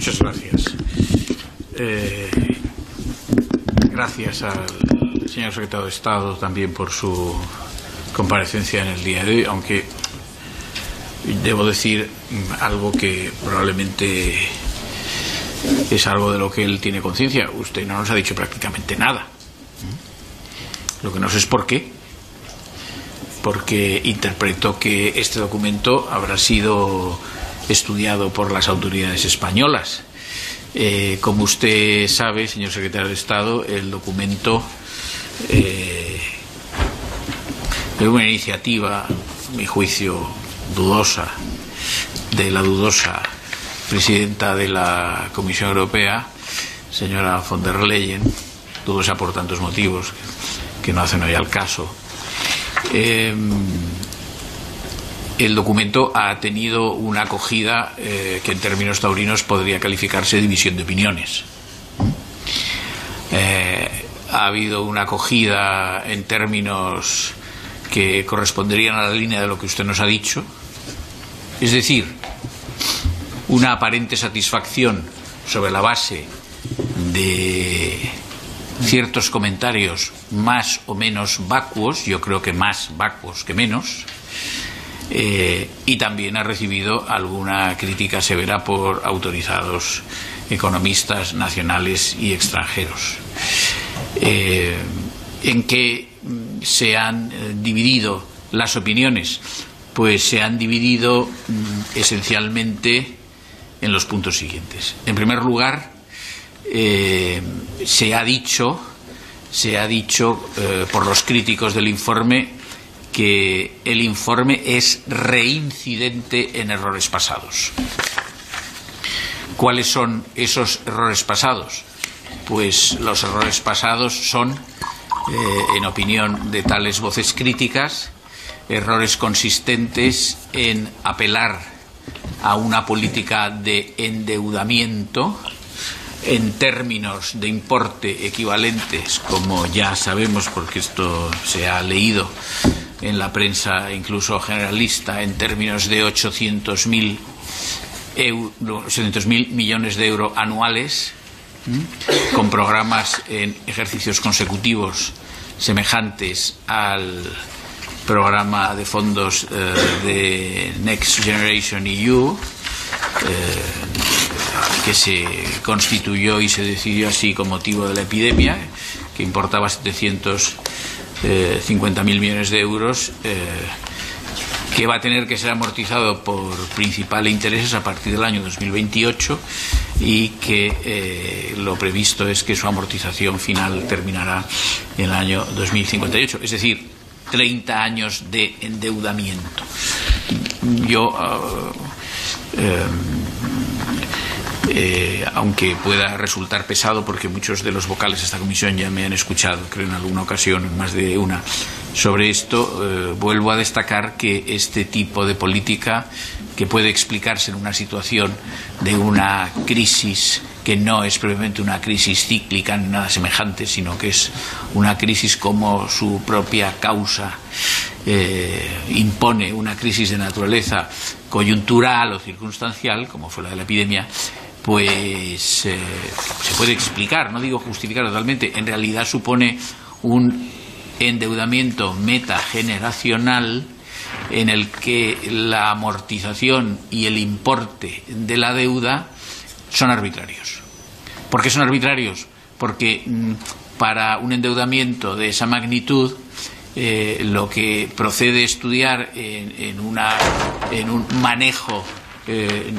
Muchas gracias. Gracias al señor secretario de Estado también por su comparecencia en el día de hoy, aunque debo decir algo que probablemente es algo de lo que él tiene conciencia. Usted no nos ha dicho prácticamente nada. Lo que no sé es por qué. Porque interpreto que este documento habrá sido estudiado por las autoridades españolas. Como usted sabe, señor secretario de Estado, el documento es una iniciativa, a mi juicio, dudosa, de la dudosa presidenta de la Comisión Europea, señora von der Leyen, dudosa por tantos motivos que no hacen hoy al caso. El documento ha tenido una acogida que en términos taurinos podría calificarse de división de opiniones. Ha habido una acogida en términos que corresponderían a la línea de lo que usted nos ha dicho, es decir, una aparente satisfacción sobre la base de ciertos comentarios más o menos vacuos, yo creo que más vacuos que menos, y también ha recibido alguna crítica severa por autorizados economistas nacionales y extranjeros. ¿En qué se han dividido las opiniones? Pues se han dividido esencialmente en los puntos siguientes. En primer lugar, se ha dicho por los críticos del informe que el informe es reincidente en errores pasados. ¿Cuáles son esos errores pasados? Pues los errores pasados son, en opinión de tales voces críticas, errores consistentes en apelar a una política de endeudamiento en términos de importe equivalentes, como ya sabemos porque esto se ha leído en la prensa incluso generalista, en términos de 800.000 millones de euros anuales, con programas en ejercicios consecutivos semejantes al programa de fondos de Next Generation EU, que se constituyó y se decidió así con motivo de la epidemia, que importaba 750.000 millones de euros, que va a tener que ser amortizado por principal e intereses a partir del año 2028 y que lo previsto es que su amortización final terminará en el año 2058, es decir, 30 años de endeudamiento. Yo aunque pueda resultar pesado, porque muchos de los vocales de esta comisión ya me han escuchado, creo en alguna ocasión, más de una, sobre esto, vuelvo a destacar que este tipo de política, que puede explicarse en una situación de una crisis que no es previamente una crisis cíclica ni nada semejante, sino que es una crisis como su propia causa impone, una crisis de naturaleza coyuntural o circunstancial, como fue la de la epidemia, pues se puede explicar, no digo justificar totalmente, en realidad supone un endeudamiento metageneracional en el que la amortización y el importe de la deuda son arbitrarios. ¿Por qué son arbitrarios? Porque para un endeudamiento de esa magnitud lo que procede estudiar en un manejo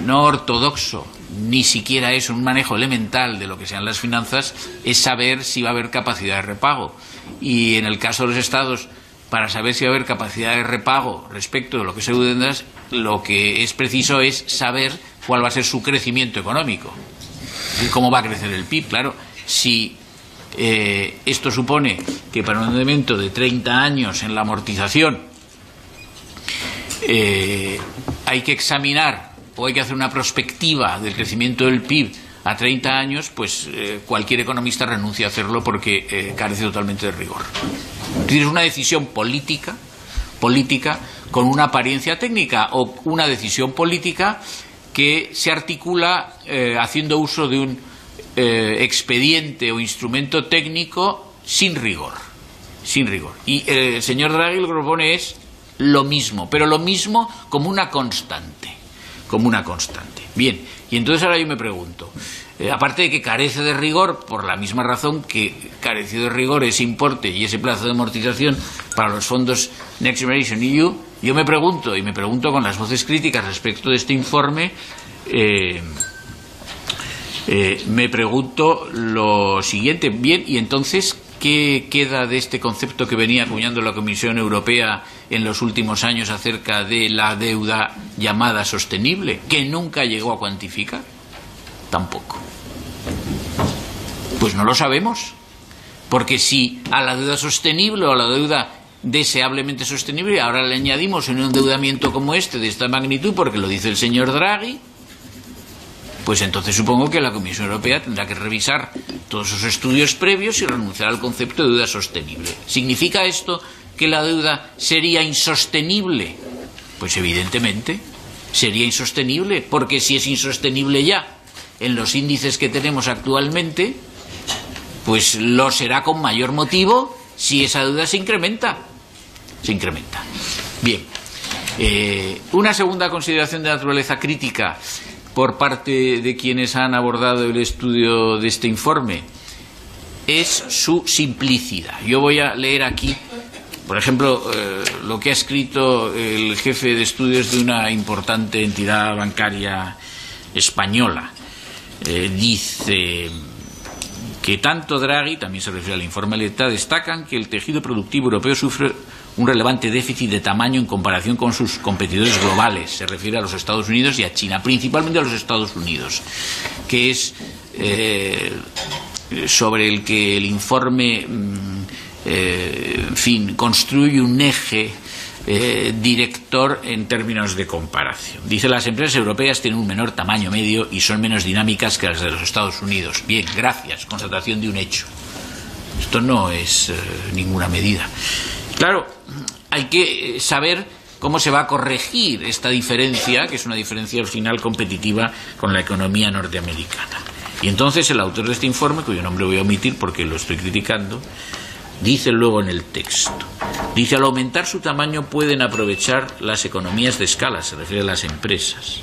no ortodoxo, ni siquiera es un manejo elemental de lo que sean las finanzas, es saber si va a haber capacidad de repago. Y en el caso de los Estados, para saber si va a haber capacidad de repago respecto de lo que se deudas, lo que es preciso es saber cuál va a ser su crecimiento económico y cómo va a crecer el PIB. Claro, si esto supone que para un endeudamiento de 30 años en la amortización hay que examinar o hay que hacer una prospectiva del crecimiento del PIB a 30 años, pues cualquier economista renuncia a hacerlo porque carece totalmente de rigor. Es una decisión política con una apariencia técnica, o una decisión política que se articula haciendo uso de un expediente o instrumento técnico sin rigor. Y el señor Draghi lo que propone es lo mismo, pero lo mismo como una constante. Bien, y entonces ahora yo me pregunto, aparte de que carece de rigor, por la misma razón que careció de rigor ese importe y ese plazo de amortización para los fondos Next Generation EU, yo me pregunto con las voces críticas respecto de este informe, me pregunto lo siguiente, bien, y entonces, ¿qué queda de este concepto que venía acuñando la Comisión Europea en los últimos años acerca de la deuda llamada sostenible, que nunca llegó a cuantificar? Tampoco. Pues no lo sabemos, porque si a la deuda sostenible o a la deuda deseablemente sostenible ahora le añadimos un endeudamiento como este, de esta magnitud, porque lo dice el señor Draghi, pues entonces supongo que la Comisión Europea tendrá que revisar todos esos estudios previos y renunciar al concepto de deuda sostenible. ¿Significa esto que la deuda sería insostenible? Pues evidentemente sería insostenible, porque si es insostenible ya en los índices que tenemos actualmente, pues lo será con mayor motivo si esa deuda se incrementa. Bien, una segunda consideración de naturaleza crítica por parte de quienes han abordado el estudio de este informe es su simplicidad. Yo voy a leer aquí, por ejemplo, lo que ha escrito el jefe de estudios de una importante entidad bancaria española. Dice que tanto Draghi, también se refiere al informe Letta, destacan que el tejido productivo europeo sufre un relevante déficit de tamaño en comparación con sus competidores globales. Se refiere a los Estados Unidos y a China, principalmente a los Estados Unidos, que es sobre el que el informe construye un eje director en términos de comparación. Dice: las empresas europeas tienen un menor tamaño medio y son menos dinámicas que las de los Estados Unidos. Bien, gracias, constatación de un hecho. Esto no es ninguna medida. Claro, hay que saber cómo se va a corregir esta diferencia, que es una diferencia al final competitiva con la economía norteamericana. Y entonces el autor de este informe, cuyo nombre voy a omitir porque lo estoy criticando, dice luego en el texto, dice: al aumentar su tamaño pueden aprovechar las economías de escala, se refiere a las empresas,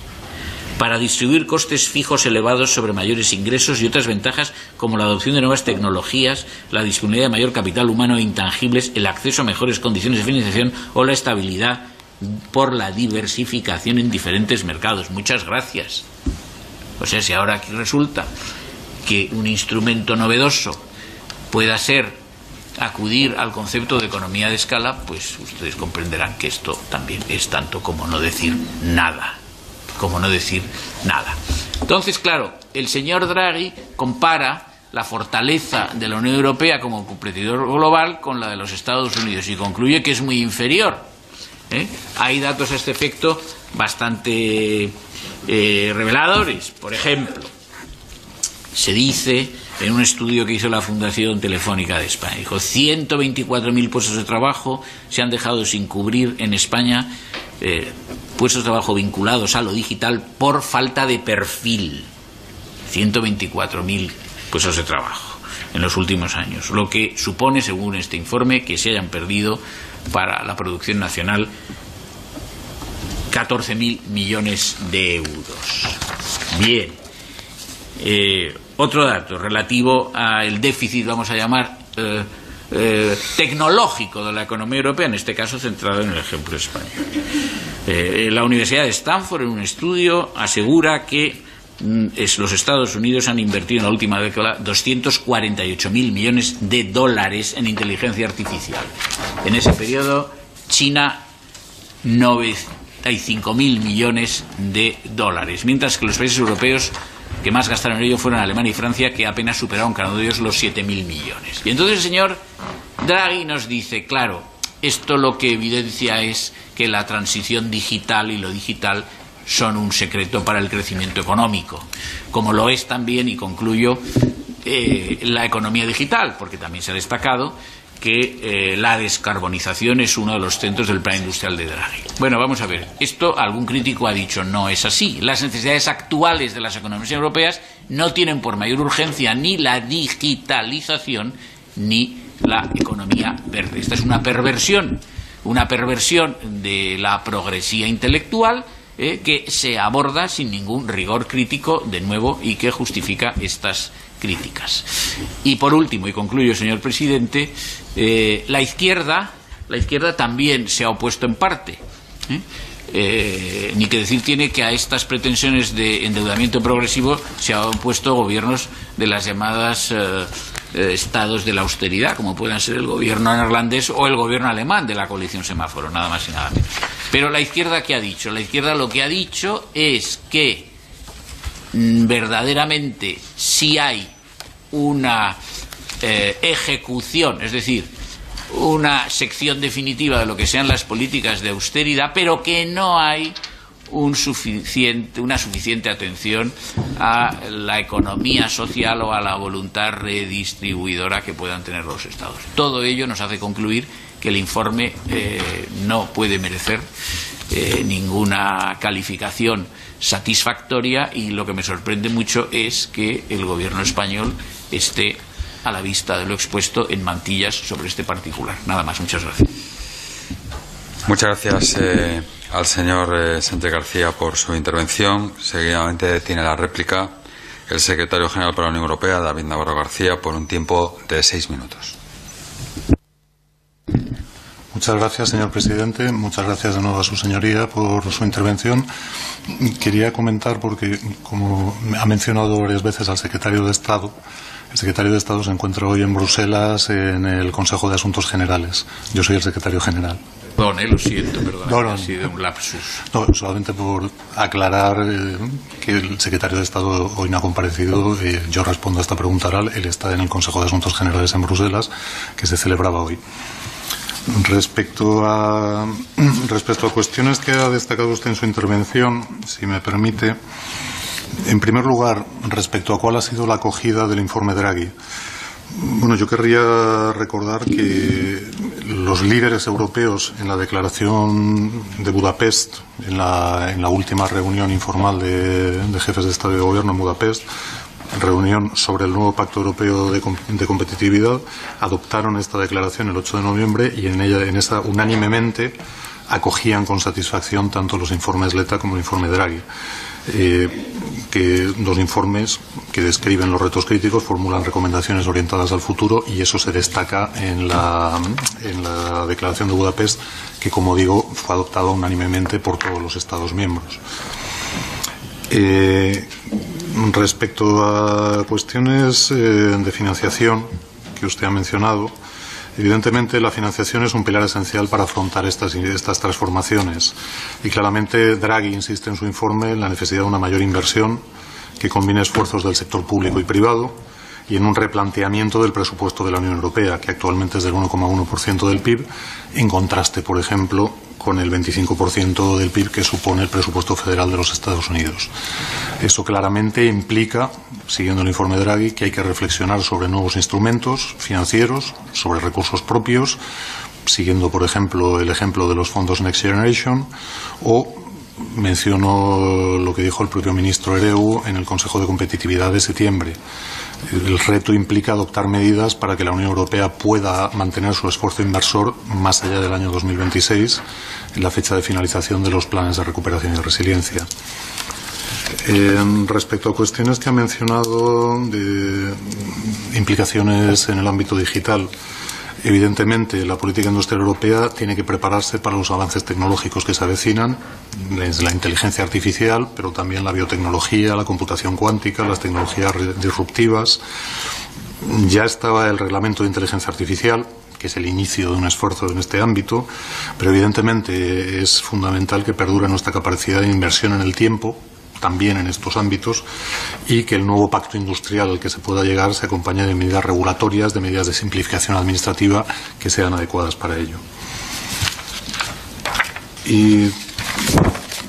para distribuir costes fijos elevados sobre mayores ingresos y otras ventajas como la adopción de nuevas tecnologías, la disponibilidad de mayor capital humano e intangibles, el acceso a mejores condiciones de financiación o la estabilidad por la diversificación en diferentes mercados. Muchas gracias. O sea, si ahora aquí resulta que un instrumento novedoso pueda ser acudir al concepto de economía de escala, pues ustedes comprenderán que esto también es tanto como no decir nada. Entonces, claro, el señor Draghi compara la fortaleza de la Unión Europea como competidor global con la de los Estados Unidos y concluye que es muy inferior. Hay datos a este efecto bastante reveladores. Por ejemplo, se dice en un estudio que hizo la Fundación Telefónica de España, dijo: 124.000 puestos de trabajo se han dejado sin cubrir en España, puestos de trabajo vinculados a lo digital por falta de perfil. 124.000 puestos de trabajo en los últimos años, lo que supone, según este informe, que se hayan perdido para la producción nacional 14.000 millones de euros. Bien, otro dato relativo al déficit, vamos a llamar, tecnológico de la economía europea, en este caso centrado en el ejemplo español. La Universidad de Stanford, en un estudio, asegura que los Estados Unidos han invertido en la última década 248.000 millones de dólares en inteligencia artificial. En ese periodo, China 95.000 millones de dólares, mientras que los países europeos que más gastaron en ello fueron Alemania y Francia, que apenas superaron cada uno de ellos los 7.000 millones. Y entonces el señor Draghi nos dice: claro, esto lo que evidencia es que la transición digital y lo digital son un secreto para el crecimiento económico, como lo es también, y concluyo, la economía digital, porque también se ha destacado que la descarbonización es uno de los centros del plan industrial de Draghi. Bueno, vamos a ver, esto algún crítico ha dicho, no es así. Las necesidades actuales de las economías europeas no tienen por mayor urgencia ni la digitalización ni la economía verde. Esta es una perversión de la progresía intelectual que se aborda sin ningún rigor crítico, de nuevo, y que justifica estas críticas. Y por último, y concluyo, señor presidente, la izquierda también se ha opuesto en parte. Ni que decir tiene que a estas pretensiones de endeudamiento progresivo se han opuesto gobiernos de las llamadas estados de la austeridad, como puedan ser el gobierno neerlandés o el gobierno alemán de la coalición semáforo, nada más y nada menos. Pero la izquierda, ¿qué ha dicho? La izquierda lo que ha dicho es que verdaderamente si hay una ejecución, es decir, una sección definitiva de lo que sean las políticas de austeridad, pero que no hay una suficiente atención a la economía social o a la voluntad redistribuidora que puedan tener los Estados. Todo ello nos hace concluir que el informe no puede merecer ninguna calificación satisfactoria, y lo que me sorprende mucho es que el gobierno español esté a la vista de lo expuesto en mantillas sobre este particular. Nada más, muchas gracias. Muchas gracias al señor Sánchez García por su intervención. Seguidamente tiene la réplica el secretario general para la Unión Europea, David Navarro García, por un tiempo de 6 minutos. Muchas gracias, señor presidente. Muchas gracias de nuevo a su señoría por su intervención. Quería comentar, porque como ha mencionado varias veces al secretario de Estado, el secretario de Estado se encuentra hoy en Bruselas en el Consejo de Asuntos Generales. Yo soy el secretario general. Lo siento, perdón, ha sido un lapsus. No, solamente por aclarar que el secretario de Estado hoy no ha comparecido. Yo respondo a esta pregunta oral. Él está en el Consejo de Asuntos Generales en Bruselas, que se celebraba hoy. Respecto a cuestiones que ha destacado usted en su intervención, si me permite, en primer lugar, respecto a cuál ha sido la acogida del informe Draghi. Bueno, yo querría recordar que los líderes europeos en la declaración de Budapest, en la última reunión informal de jefes de Estado y de Gobierno en Budapest, reunión sobre el nuevo Pacto Europeo de Competitividad, adoptaron esta declaración el 8 de noviembre y en esa unánimemente acogían con satisfacción tanto los informes Letta como el informe Draghi. Que dos informes que describen los retos críticos, formulan recomendaciones orientadas al futuro, y eso se destaca en la declaración de Budapest, que, como digo, fue adoptada unánimemente por todos los Estados miembros. Respecto a cuestiones de financiación que usted ha mencionado, evidentemente la financiación es un pilar esencial para afrontar estas transformaciones, y claramente Draghi insiste en su informe en la necesidad de una mayor inversión que combine esfuerzos del sector público y privado y en un replanteamiento del presupuesto de la Unión Europea, que actualmente es del 1,1% del PIB, en contraste, por ejemplo, con el 25% del PIB que supone el presupuesto federal de los Estados Unidos. Eso claramente implica, siguiendo el informe Draghi, que hay que reflexionar sobre nuevos instrumentos financieros, sobre recursos propios, siguiendo, por ejemplo, el ejemplo de los fondos Next Generation, o menciono lo que dijo el propio ministro Ereu en el Consejo de Competitividad de septiembre. El reto implica adoptar medidas para que la Unión Europea pueda mantener su esfuerzo inversor más allá del año 2026, en la fecha de finalización de los planes de recuperación y resiliencia. Respecto a cuestiones que ha mencionado de implicaciones en el ámbito digital, evidentemente la política industrial europea tiene que prepararse para los avances tecnológicos que se avecinan, desde la inteligencia artificial, pero también la biotecnología, la computación cuántica, las tecnologías disruptivas. Ya estaba el reglamento de inteligencia artificial, que es el inicio de un esfuerzo en este ámbito, pero evidentemente es fundamental que perdure nuestra capacidad de inversión en el tiempo, también en estos ámbitos, y que el nuevo pacto industrial al que se pueda llegar se acompañe de medidas regulatorias, de medidas de simplificación administrativa que sean adecuadas para ello. Y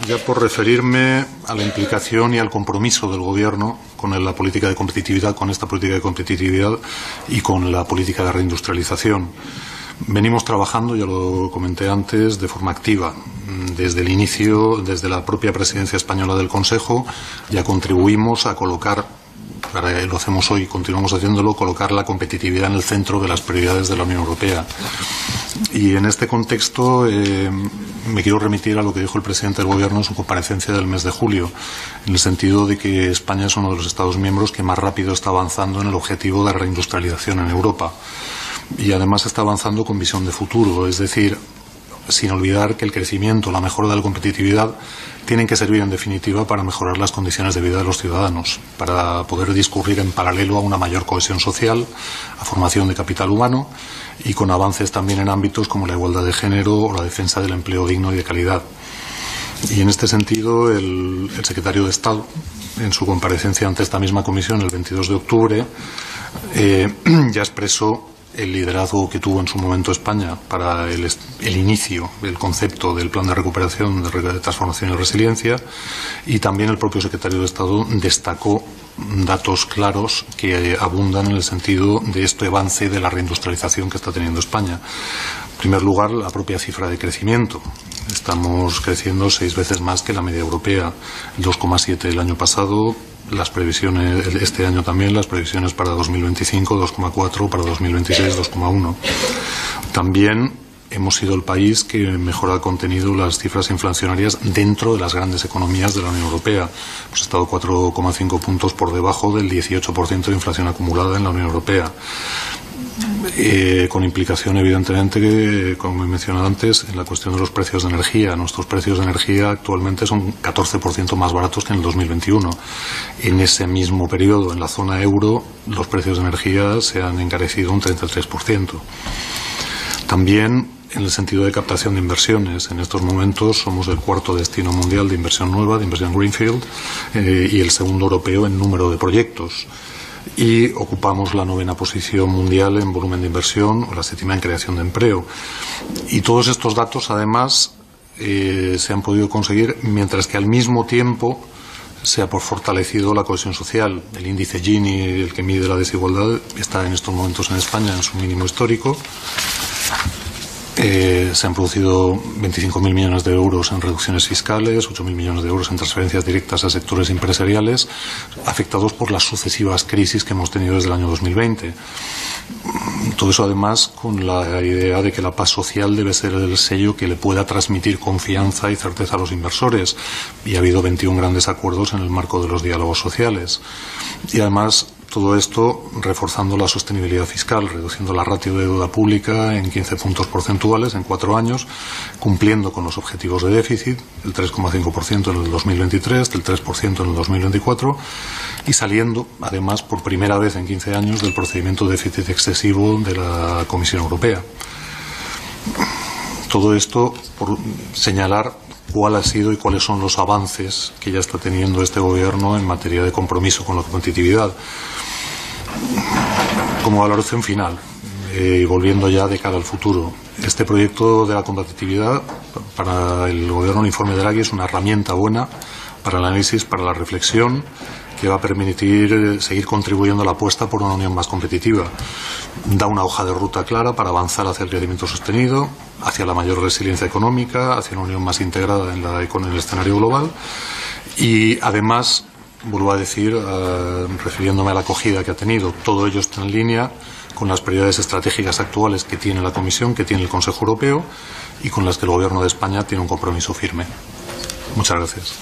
ya por referirme a la implicación y al compromiso del Gobierno con la política de competitividad, con esta política de competitividad y con la política de reindustrialización. Venimos trabajando, ya lo comenté antes, de forma activa. Desde el inicio, desde la propia presidencia española del Consejo, ya contribuimos a colocar, lo hacemos hoy, continuamos haciéndolo, colocar la competitividad en el centro de las prioridades de la Unión Europea. Y en este contexto me quiero remitir a lo que dijo el presidente del Gobierno en su comparecencia del mes de julio, en el sentido de que España es uno de los Estados miembros que más rápido está avanzando en el objetivo de reindustrialización en Europa. Y además está avanzando con visión de futuro, es decir, sin olvidar que el crecimiento, la mejora de la competitividad tienen que servir en definitiva para mejorar las condiciones de vida de los ciudadanos, para poder discurrir en paralelo a una mayor cohesión social, a formación de capital humano y con avances también en ámbitos como la igualdad de género o la defensa del empleo digno y de calidad. Y en este sentido el secretario de Estado, en su comparecencia ante esta misma comisión el 22 de octubre, ya expresó el liderazgo que tuvo en su momento España para el inicio del concepto del plan de recuperación, de transformación y resiliencia, y también el propio secretario de Estado destacó datos claros que abundan en el sentido de este avance de la reindustrialización que está teniendo España. En primer lugar, la propia cifra de crecimiento. Estamos creciendo 6 veces más que la media europea, 2,7 el año pasado. Las previsiones, este año también, las previsiones para 2025, 2,4, para 2026, 2,1. También hemos sido el país que mejor ha contenido las cifras inflacionarias dentro de las grandes economías de la Unión Europea. Hemos estado 4,5 puntos por debajo del 18% de inflación acumulada en la Unión Europea. Con implicación, evidentemente, que, como he mencionado antes, en la cuestión de los precios de energía. Nuestros precios de energía actualmente son 14% más baratos que en el 2021. En ese mismo periodo, en la zona euro, los precios de energía se han encarecido un 33%. También, en el sentido de captación de inversiones, en estos momentos somos el 4º destino mundial de inversión nueva, de inversión greenfield, y el 2º europeo en número de proyectos. Y ocupamos la 9ª posición mundial en volumen de inversión o la 7ª en creación de empleo. Y todos estos datos, además, se han podido conseguir mientras que al mismo tiempo se ha fortalecido la cohesión social. El índice Gini, el que mide la desigualdad, está en estos momentos en España en su mínimo histórico. Se han producido 25.000 millones de euros en reducciones fiscales, 8.000 millones de euros en transferencias directas a sectores empresariales afectados por las sucesivas crisis que hemos tenido desde el año 2020. Todo eso, además, con la idea de que la paz social debe ser el sello que le pueda transmitir confianza y certeza a los inversores. Y ha habido 21 grandes acuerdos en el marco de los diálogos sociales. Y, además, todo esto reforzando la sostenibilidad fiscal, reduciendo la ratio de deuda pública en 15 puntos porcentuales en 4 años, cumpliendo con los objetivos de déficit, el 3,5% en el 2023, del 3% en el 2024, y saliendo, además, por primera vez en 15 años, del procedimiento de déficit excesivo de la Comisión Europea. Todo esto por señalar cuál ha sido y cuáles son los avances que ya está teniendo este Gobierno en materia de compromiso con la competitividad. Como valoración final, y volviendo ya de cara al futuro, este proyecto de la competitividad para el Gobierno, el informe de Draghi, es una herramienta buena para el análisis, para la reflexión, que va a permitir seguir contribuyendo a la apuesta por una unión más competitiva. Da una hoja de ruta clara para avanzar hacia el crecimiento sostenido, hacia la mayor resiliencia económica, hacia una unión más integrada en el escenario global y, además, vuelvo a decir, refiriéndome a la acogida que ha tenido, todo ello está en línea con las prioridades estratégicas actuales que tiene la Comisión, que tiene el Consejo Europeo y con las que el Gobierno de España tiene un compromiso firme. Muchas gracias.